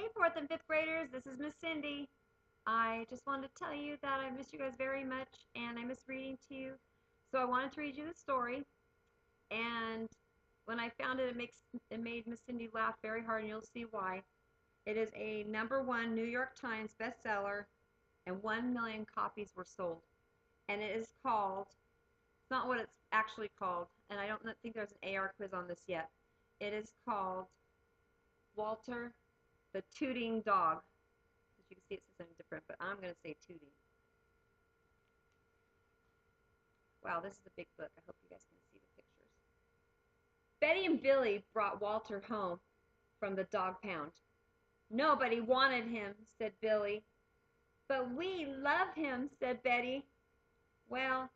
Hey, 4th and 5th graders, this is Miss Cindy. I just wanted to tell you that I miss you guys very much and I miss reading to you. So I wanted to read you the story, and when I found it, it made Miss Cindy laugh very hard, and you'll see why. It is a #1 New York Times bestseller, and 1 million copies were sold. And it is called, it's not what it's actually called, and I don't think there's an AR quiz on this yet. It is called Walter the Tooting Dog. As you can see, it says something different, but I'm going to say Tooting. Wow, this is a big book. I hope you guys can see the pictures. Betty and Billy brought Walter home from the dog pound. Nobody wanted him, said Billy. But we love him, said Betty. Well,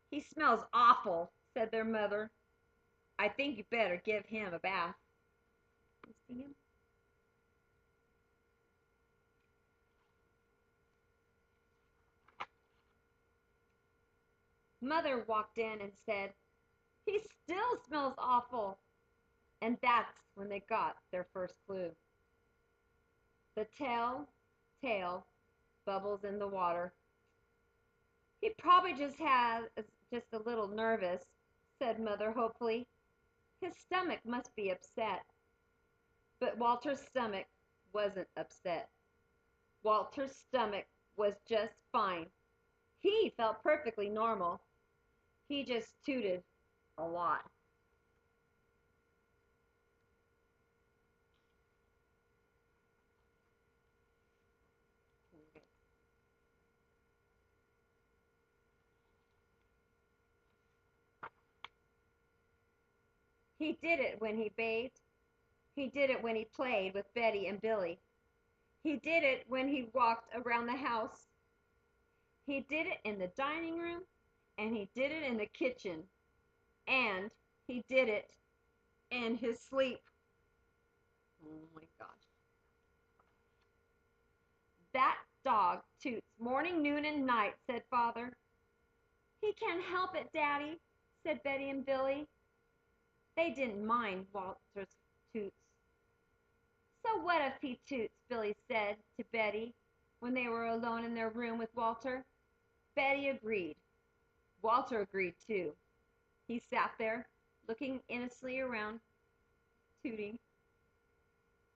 he smells awful, said their mother. I think you better give him a bath. You see him? Mother walked in and said, he still smells awful. And that's when they got their first clue. The tail bubbles in the water. He probably just a little nervous, said Mother hopefully. His stomach must be upset. But Walter's stomach wasn't upset. Walter's stomach was just fine. He felt perfectly normal. He just tooted a lot. He did it when he bathed. He did it when he played with Betty and Billy. He did it when he walked around the house. He did it in the dining room, and he did it in the kitchen, and he did it in his sleep. Oh my gosh. That dog toots morning, noon, and night, said Father. He can't help it, Daddy, said Betty and Billy. They didn't mind Walter's toots. So what if he toots, Billy said to Betty when they were alone in their room with Walter. Betty agreed. Walter agreed too. He sat there, looking innocently around, tooting.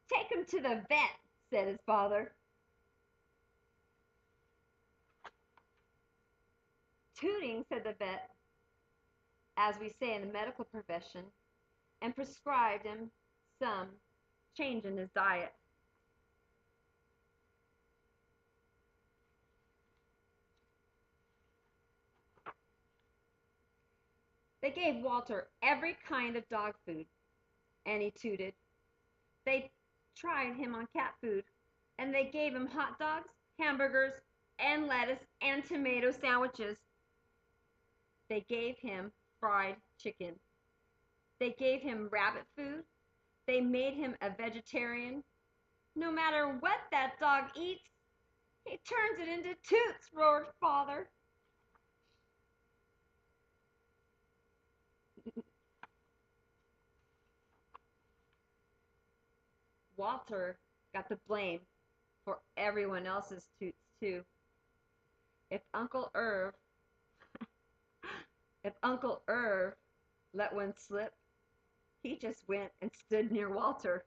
Take him to the vet, said his father. Tooting, said the vet, as we say in the medical profession, and prescribed him some change in his diet. They gave Walter every kind of dog food, and he tooted. They tried him on cat food, and they gave him hot dogs, hamburgers, and lettuce and tomato sandwiches. They gave him fried chicken. They gave him rabbit food. They made him a vegetarian. No matter what that dog eats, he turns it into toots, roared Father. Walter got the blame for everyone else's toots too. If Uncle Irv if Uncle Irv let one slip, he just went and stood near Walter.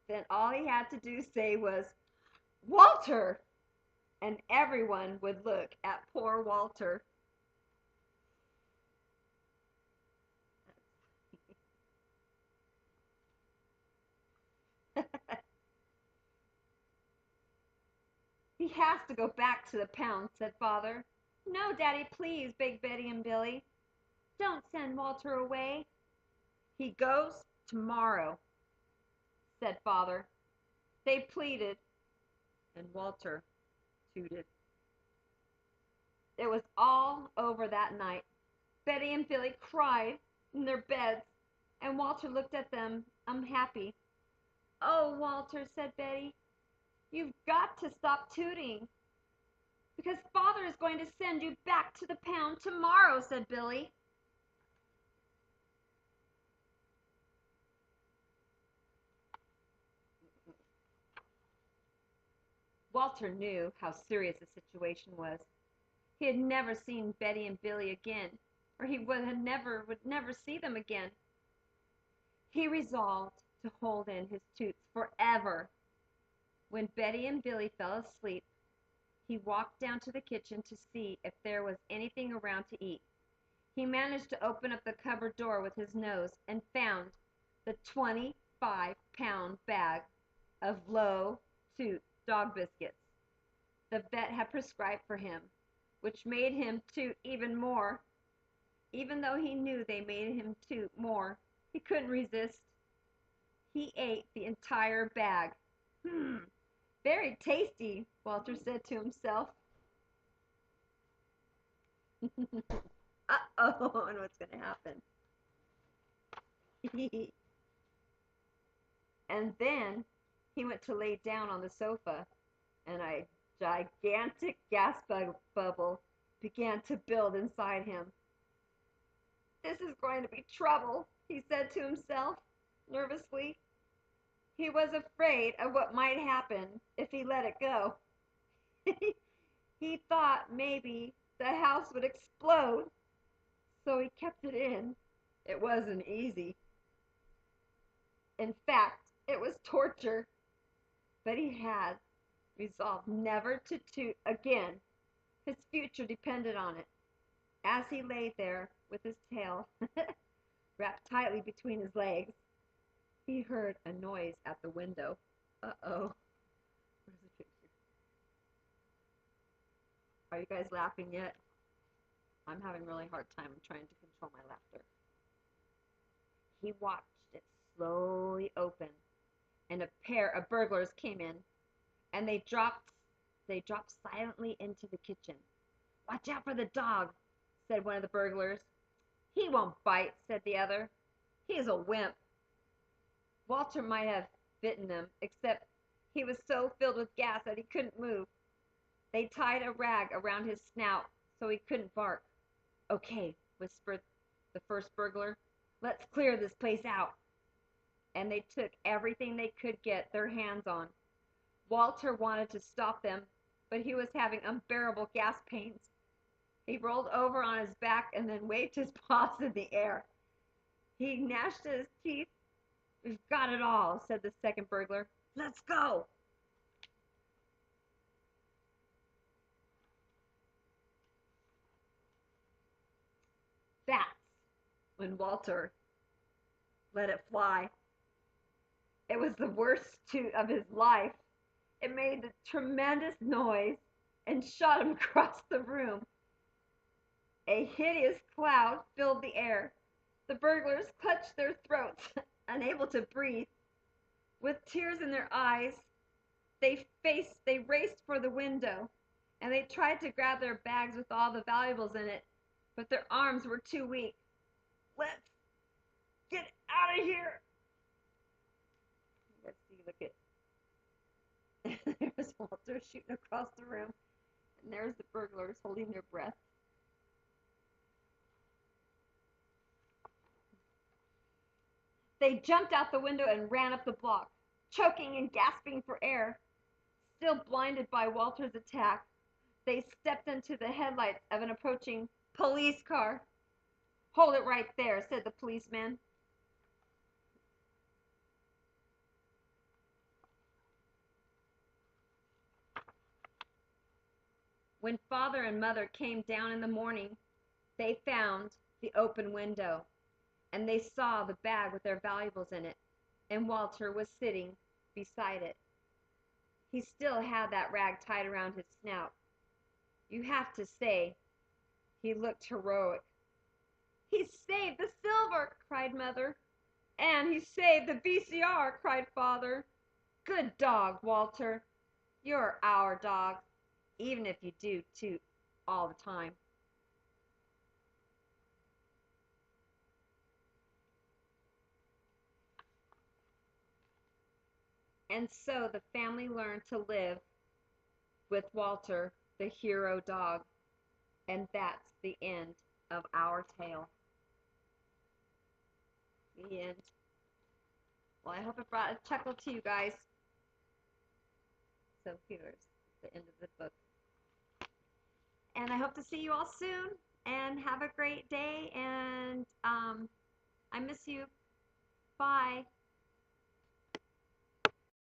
Then all he had to do say was, Walter! And everyone would look at poor Walter. He has to go back to the pound, said Father. No, Daddy, please, begged Betty and Billy. Don't send Walter away. He goes tomorrow, said Father. They pleaded, and Walter tooted. It was all over that night. Betty and Billy cried in their beds, and Walter looked at them unhappy. Oh, Walter, said Betty, you've got to stop tooting, because Father is going to send you back to the pound tomorrow, said Billy. Walter knew how serious the situation was. He had never seen Betty and Billy again, or he would never see them again. He resolved to hold in his toots forever. When Betty and Billy fell asleep, he walked down to the kitchen to see if there was anything around to eat. He managed to open up the cupboard door with his nose and found the 25-pound bag of low toot dog biscuits the vet had prescribed for him, which made him toot even more. Even though he knew they made him toot more, he couldn't resist. He ate the entire bag. Very tasty, Walter said to himself. Uh-oh, and what's going to happen? And then he went to lay down on the sofa, and a gigantic gas bubble began to build inside him. This is going to be trouble, he said to himself, nervously. He was afraid of what might happen if he let it go. He thought maybe the house would explode, so he kept it in. It wasn't easy. In fact, it was torture, but he had resolved never to toot again. His future depended on it. As he lay there with his tail wrapped tightly between his legs, he heard a noise at the window. Uh-oh. Where's the picture? Are you guys laughing yet? I'm having a really hard time trying to control my laughter. He watched it slowly open, and a pair of burglars came in, and they dropped silently into the kitchen. Watch out for the dog, said one of the burglars. He won't bite, said the other. He is a wimp. Walter might have bitten them, except he was so filled with gas that he couldn't move. They tied a rag around his snout so he couldn't bark. Okay, whispered the first burglar. Let's clear this place out. And they took everything they could get their hands on. Walter wanted to stop them, but he was having unbearable gas pains. He rolled over on his back and then waved his paws in the air. He gnashed his teeth. We've got it all, said the second burglar. Let's go. That's when Walter let it fly. It was the worst toot of his life. It made a tremendous noise and shot him across the room. A hideous cloud filled the air. The burglars clutched their throats, unable to breathe. With tears in their eyes, they raced for the window, and they tried to grab their bags with all the valuables in it, but their arms were too weak. Let's get out of here. Let's see, look at there's Walter shooting across the room, and there's the burglars holding their breath. They jumped out the window and ran up the block, choking and gasping for air. Still blinded by Walter's attack, they stepped into the headlights of an approaching police car. Hold it right there, said the policeman. When father and mother came down in the morning, they found the open window, and they saw the bag with their valuables in it, and Walter was sitting beside it. He still had that rag tied around his snout. You have to say, he looked heroic. He saved the silver, cried mother. And he saved the VCR, cried father. Good dog, Walter. You're our dog, even if you do toot all the time. And so the family learned to live with Walter, the hero dog. And that's the end of our tale. The end. Well, I hope it brought a chuckle to you guys. So here's the end of the book. And I hope to see you all soon. And have a great day. And I miss you. Bye.